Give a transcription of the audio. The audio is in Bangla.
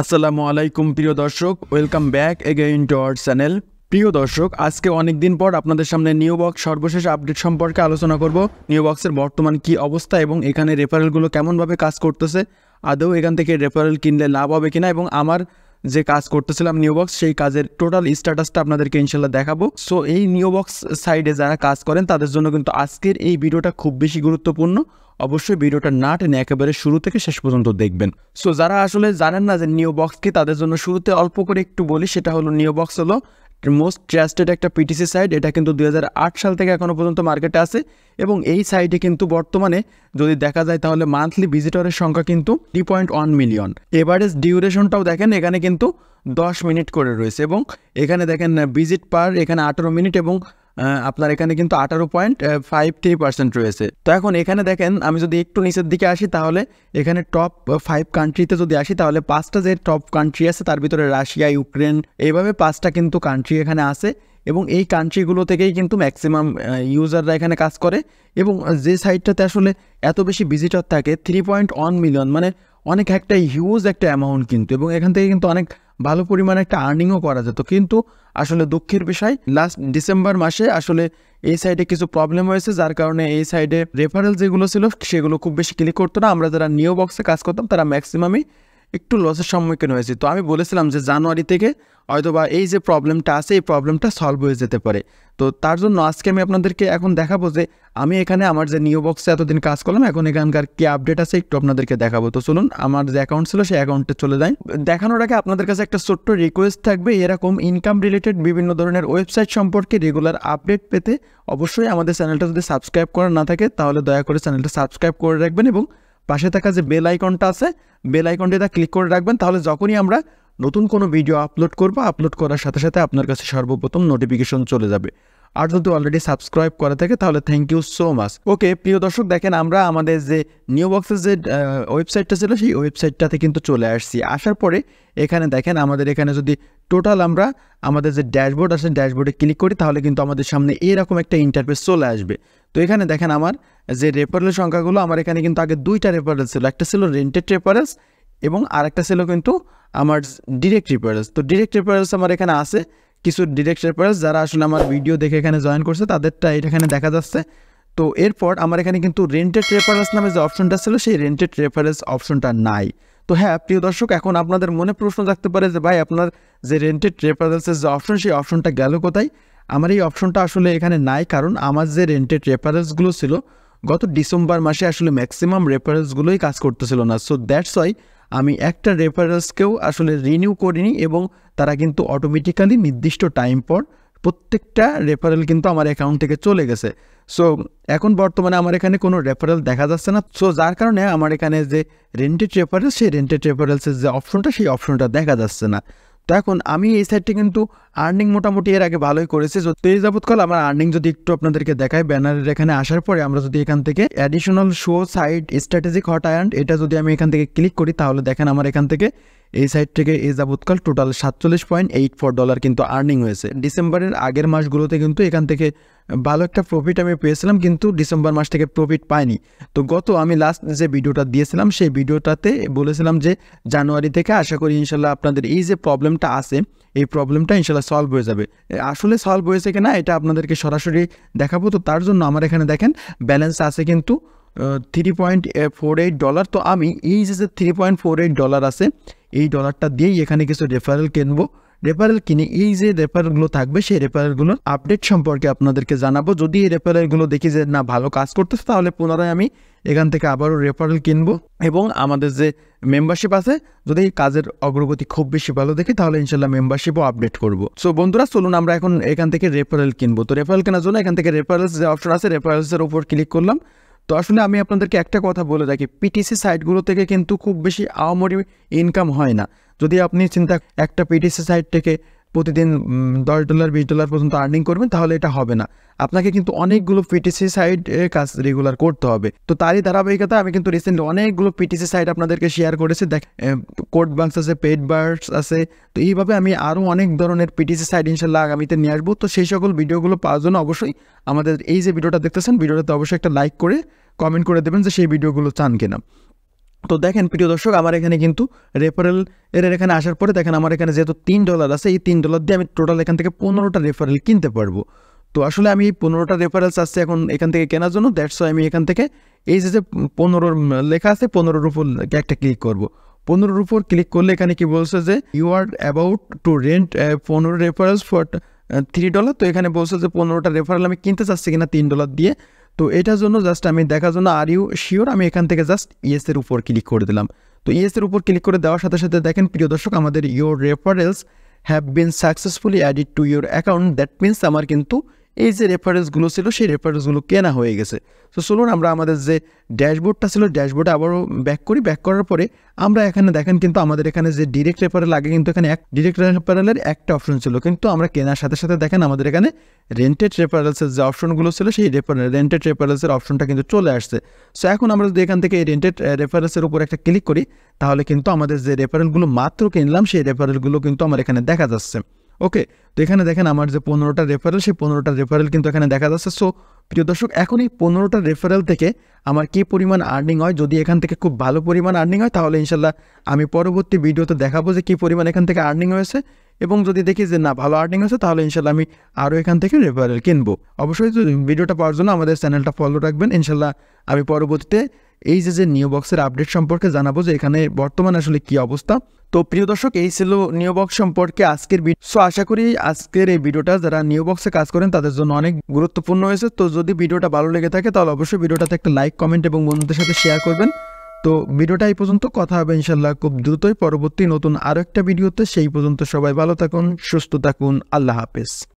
আসসালামু আলাইকুম প্রিয় দর্শক, welcome back again to our channel. প্রিয় দর্শক, আজকে অনেক দিন পর আপনাদের সামনে নিউবক্স সর্বশেষ আপডেট সম্পর্কে আলোচনা করব। নিউবক্সের বর্তমান কি অবস্থা এবং এখানে রেফারেলগুলো কেমনভাবে কাজ করতেছে, আদৌ এখান থেকে রেফারেল কিনলে লাভ হবে কিনা, এবং আমার যে কাজ করতেছিলাম নিউবক্স সেই কাজের টোটাল স্ট্যাটাসটা আপনাদেরকে ইনশাল্লাহ দেখাবো। সো এই নিউবক্স সাইডে যারা কাজ করেন তাদের জন্য কিন্তু আজকের এই ভিডিওটা খুব বেশি গুরুত্বপূর্ণ। অবশ্যই ভিডিওটা না টেনে একেবারে শুরু থেকে শেষ পর্যন্ত দেখবেন। সো যারা আসলে জানেন না যে নিউবক্স কি, তাদের জন্য শুরুতে অল্প করে একটু বলি। সেটা হলো, নিউবক্স হলো মোস্ট ট্রাস্টেড একটা পিটিসি সাইট। এটা কিন্তু 2008 সাল থেকে এখনও পর্যন্ত মার্কেটে আছে, এবং এই সাইটে কিন্তু বর্তমানে যদি দেখা যায় তাহলে মান্থলি ভিজিটরের সংখ্যা কিন্তু 3.1 মিলিয়ন। এভারেজ ডিউরেশনটাও দেখেন এখানে কিন্তু 10 মিনিট করে রয়েছে, এবং এখানে দেখেন ভিজিট পার এখানে 18 মিনিট, এবং আপনার এখানে কিন্তু 18.53% রয়েছে। তো এখন এখানে দেখেন আমি যদি একটু নিচের দিকে আসি, তাহলে এখানে টপ 5 কান্ট্রিতে যদি আসি, তাহলে 5টা যে টপ কান্ট্রি আছে তার ভিতরে রাশিয়া, ইউক্রেন, এইভাবে 5টা কিন্তু কান্ট্রি এখানে আছে, এবং এই কান্ট্রিগুলো থেকেই কিন্তু ম্যাক্সিমাম ইউজাররা এখানে কাজ করে। এবং যে সাইটটাতে আসলে এত বেশি ভিজিটর থাকে 3.1 মিলিয়ন, মানে অনেক একটা হিউজ একটা অ্যামাউন্ট কিন্তু, এবং এখান থেকে কিন্তু অনেক ভালো পরিমাণে একটা আর্নিংও করা যেত। কিন্তু আসলে দুঃখের বিষয়, লাস্ট ডিসেম্বর মাসে আসলে এই সাইডে কিছু প্রবলেম হয়েছে, যার কারণে এই সাইডে রেফারেল যেগুলো ছিল সেগুলো খুব বেশি ক্লিক করতো না। আমরা যারা নিউবক্সে কাজ করতাম তারা ম্যাক্সিমামই একটু লসের সম্মুখীন হয়েছি। তো আমি বলেছিলাম যে জানুয়ারি থেকে হয়তোবা এই যে প্রবলেমটা আছে এই প্রবলেমটা সলভ হয়ে যেতে পারে। তো তার জন্য আজকে আমি আপনাদেরকে এখন দেখাবো যে আমি এখানে আমার যে নিউবক্সে এতদিন কাজ করলাম, এখন এখানকার কি আপডেট আছে একটু আপনাদেরকে দেখাবো। তো চলুন, আমার যে অ্যাকাউন্ট ছিল সেই অ্যাকাউন্টে চলে যাই। দেখানোর আগে আপনাদের কাছে একটা ছোট্ট রিকোয়েস্ট থাকবে, এরকম ইনকাম রিলেটেড বিভিন্ন ধরনের ওয়েবসাইট সম্পর্কে রেগুলার আপডেট পেতে অবশ্যই আমাদের চ্যানেলটা যদি সাবস্ক্রাইব করা না থাকে তাহলে দয়া করে চ্যানেলটা সাবস্ক্রাইব করে রাখবেন, এবং পাশে থাকা যে বেল আইকনটা আছে বেল আইকনটা ক্লিক করে রাখবেন। তাহলে যখনই আমরা নতুন কোনো ভিডিও আপলোড করব, আপলোড করার সাথে সাথে আপনার কাছে সর্বপ্রথম নোটিফিকেশন চলে যাবে। আর যদি অলরেডি সাবস্ক্রাইব করা থাকে তাহলে থ্যাংক ইউ সো মাচ। ওকে প্রিয় দর্শক, দেখেন আমরা আমাদের যে নিউবক্সের যে ওয়েবসাইটটা ছিল সেই ওয়েবসাইটটাতে কিন্তু চলে আসছি। আসার পরে এখানে দেখেন আমাদের এখানে যদি টোটাল আমরা আমাদের যে ড্যাশবোর্ড আছে ড্যাশবোর্ডে ক্লিক করি, তাহলে কিন্তু আমাদের সামনে এরকম একটা ইন্টারফেস চলে আসবে। তো এখানে দেখেন আমার যে রেফারেল সংখ্যাগুলো, আমার এখানে কিন্তু আগে 2টা রেফারেল ছিল, একটা ছিল রেন্টেড রেফারেলস এবং আরেকটা ছিল কিন্তু আমার ডিরেক্ট রেফারেলস। তো ডিরেক্ট রেফারেলস আমার এখানে আছে কিছু ডিরেক্ট রেফারেলস, যারা আসলে আমার ভিডিও দেখে এখানে জয়েন করছে তাদেরটা এখানে দেখা যাচ্ছে। তো এরপর আমার এখানে কিন্তু রেন্টেড রেফারেলস নামে যে অপশনটা ছিল সেই রেন্টেড রেফারেলস অপশনটা নাই। তো হ্যাঁ প্রিয় দর্শক, এখন আপনাদের মনে প্রশ্ন থাকতে পারে যে ভাই আপনার যে রেন্টেড রেফারেলসের যে অপশন সেই অপশনটা গেল কোথায়? আমার এই অপশনটা আসলে এখানে নাই, কারণ আমার যে রেন্টেড রেফারেলসগুলো ছিল গত ডিসেম্বর মাসে আসলে ম্যাক্সিমাম রেফারেলসগুলোই কাজ করতেছিল না। সো দ্যাটস ওয়াই আমি একটা রেফারেলসকেও আসলে রিনিউ করিনি, এবং তারা কিন্তু অটোমেটিক্যালি নির্দিষ্ট টাইম পর প্রত্যেকটা রেফারেল কিন্তু আমার অ্যাকাউন্ট থেকে চলে গেছে। সো এখন বর্তমানে আমার এখানে কোনো রেফারেল দেখা যাচ্ছে না। সো যার কারণে আমার এখানে যে রেন্টেড রেফারেলস সেই রেন্টেড রেফারেলসের যে অপশনটা সেই অপশনটা দেখা যাচ্ছে না। তো এখন আমি এই সাইটটি কিন্তু আর্নিং মোটামুটি এর আগে ভালোই করেছি। তো এই যাবৎকাল আমার আর্নিং যদি একটু আপনাদেরকে দেখাই, ব্যানারের এখানে আসার পরে আমরা যদি এখান থেকে additional show site strategic hot iron এটা যদি আমি এখান থেকে ক্লিক করি, তাহলে দেখেন আমার এখান থেকে এই সাইট থেকে এই যাবৎকাল টোটাল $47.84 কিন্তু আর্নিং হয়েছে। ডিসেম্বরের আগের মাসগুলোতে কিন্তু এখান থেকে ভালো একটা প্রফিট আমি পেয়েছিলাম, কিন্তু ডিসেম্বর মাস থেকে প্রফিট পাইনি। তো আমি লাস্ট যে ভিডিওটা দিয়েছিলাম সেই ভিডিওটাতে বলেছিলাম যে জানুয়ারি থেকে আশা করি ইনশাল্লাহ আপনাদের এই যে প্রবলেমটা আছে এই প্রবলেমটা ইনশাল্লাহ সলভ হয়ে যাবে। আসলে সলভ হয়েছে কিনা এটা আপনাদেরকে সরাসরি দেখাবো। তো তার জন্য আমার এখানে দেখেন ব্যালেন্স আছে কিন্তু $3.48। তো আমি এই যে $3.48 আছে এই ডলারটা দিয়েই এখানে কিছু রেফারেল কিনবো। রেফারেল কিনে এই যে রেফারেলগুলো থাকবে সেই রেফারেলগুলোর আপডেট সম্পর্কে আপনাদেরকে জানাবো। যদি এই রেফারেলগুলো দেখি যে না ভালো কাজ করতেছে, তাহলে পুনরায় আমি এখান থেকে আবারও রেফারেল কিনবো, এবং আমাদের যে মেম্বারশিপ আছে যদি কাজের অগ্রগতি খুব বেশি ভালো দেখি তাহলে ইনশাল্লাহ মেম্বারশিপও আপডেট করবো। সো বন্ধুরা চলুন আমরা এখন এখান থেকে রেফারেল কিনবো। তো রেফারেল কেনার জন্য এখান থেকে রেফারেলস যে অপশন আছে রেফারেলসের উপর ক্লিক করলাম। তো আসলে আমি আপনাদেরকে একটা কথা বলে রাখি, পিটিসি সাইটগুলো থেকে কিন্তু খুব বেশি আহামরি ইনকাম হয় না। যদি আপনি একটা পিটিসি সাইট থেকে প্রতিদিন $10 $20 পর্যন্ত আর্নিং করবেন তাহলে এটা হবে না। আপনাকে কিন্তু অনেকগুলো পিটিসি সাইট কাজ রেগুলার করতে হবে। তো তারই ধারাবাহিকতা আমি কিন্তু রিসেন্টলি অনেকগুলো পিটিসি সাইট আপনাদেরকে শেয়ার করেছি। কোডবাক্স আছে, পেড বার্ডস আছে। তো এইভাবে আমি আরও অনেক ধরনের পিটিসি সাইট ইনশাল্লাহ আগামীতে নিয়ে আসবো। তো সেই সকল ভিডিওগুলো পাওয়ার জন্য অবশ্যই আমাদের এই যে ভিডিওটা দেখতেছেন ভিডিওটাতে অবশ্যই একটা লাইক করে কমেন্ট করে দেবেন যে সেই ভিডিওগুলো চান কিনা। তো দেখেন প্রিয় দর্শক, আমার এখানে কিন্তু রেফারেল এর এখানে আসার পরে দেখেন আমার এখানে যেহেতু $3 আছে, এই $3 দিয়ে আমি টোটাল এখান থেকে 15টা রেফারেল কিনতে পারবো। তো আসলে আমি 15টা রেফারেলস আসছে এখন এখান থেকে কেনার জন্য, দ্যাটস ওয়াই আমি এখান থেকে এই যে 15 লেখা আছে 15-র উপর একটা ক্লিক করব। 15-র উপর ক্লিক করলে এখানে কি বলছে যে you are about to rent 15 referrals for $3। তো এখানে বলছে যে 15টা রেফারেল আমি কিনতে চাচ্ছি কিনা $3 দিয়ে। তো এটার জন্য জাস্ট আমি দেখার জন্য আর ইউ শিওর, আমি এখান থেকে জাস্ট ইয়েসের উপর ক্লিক করে দিলাম। তো ইয়েসের উপর ক্লিক করে দেওয়ার সাথে সাথে দেখেন প্রিয় দর্শক, আমাদের your referrals have been successfully অ্যাডিড to your account. That means আমার কিন্তু এই যে রেফারেন্সগুলো ছিল সেই রেফারেন্সগুলো কেনা হয়ে গেছে। তো চলুন আমরা আমাদের যে ড্যাশবোর্ডটা ছিল ড্যাশবোর্ডে আবারও ব্যাক করি। ব্যাক করার পরে আমরা এখানে দেখেন কিন্তু আমাদের এখানে যে ডিরেক্ট রেফারেল আগে কিন্তু এখানে ডিরেক্ট রেফারেলের একটা অপশন ছিল, কিন্তু আমরা কেনার সাথে সাথে দেখেন আমাদের এখানে রেন্টেড রেফারেলসের যে অপশনগুলো ছিল সেই রেন্টেড রেফারেলসের অপশনটা কিন্তু চলে আসছে। সো এখন আমরা যদি এখান থেকে এই রেন্টেড রেফারেলসের উপর একটা ক্লিক করি তাহলে কিন্তু আমাদের যে রেফারেলগুলো মাত্র কিনলাম সেই রেফারেলগুলো কিন্তু আমার এখানে দেখা যাচ্ছে। ওকে, তো এখানে দেখেন আমার যে 15টা রেফারেল সেই 15টা রেফারেল কিন্তু এখানে দেখা যাচ্ছে। সো প্রিয় দর্শক, এখন এই 15টা রেফারেল থেকে আমার কী পরিমাণ আর্নিং হয়, যদি এখান থেকে খুব ভালো পরিমাণ আর্নিং হয় তাহলে ইনশাল্লাহ আমি পরবর্তী ভিডিওতে দেখাবো যে কী পরিমাণ এখান থেকে আর্নিং হয়েছে, এবং যদি দেখি যে না ভালো আর্নিং হয়েছে তাহলে ইনশাল্লাহ আমি আরও এখান থেকে রেফারেল কিনবো। অবশ্যই ভিডিওটা পাওয়ার জন্য আমাদের চ্যানেলটা ফলো রাখবেন। ইনশাল্লাহ আমি পরবর্তীতে এই যে নিওবক্সের আপডেট সম্পর্কে জানাবো যে এখানে বর্তমানে আসলে কী অবস্থা। তো প্রিয় দর্শক, এই ছিল নিওবক্স সম্পর্কে আজকের ভিডিও। সো আশা করি আজকের এই ভিডিওটা যারা নিওবক্সে কাজ করেন তাদের জন্য অনেক গুরুত্বপূর্ণ হয়েছে। তো যদি ভিডিওটা ভালো লেগে থাকে তাহলে অবশ্যই ভিডিওটাতে একটা লাইক, কমেন্ট এবং বন্ধুদের সাথে শেয়ার করবেন। তো ভিডিওটা এই পর্যন্ত, কথা হবে ইনশাল্লাহ খুব দ্রুতই পরবর্তী নতুন আরও একটা ভিডিওতে। সেই পর্যন্ত সবাই ভালো থাকুন, সুস্থ থাকুন, আল্লাহ হাফেজ।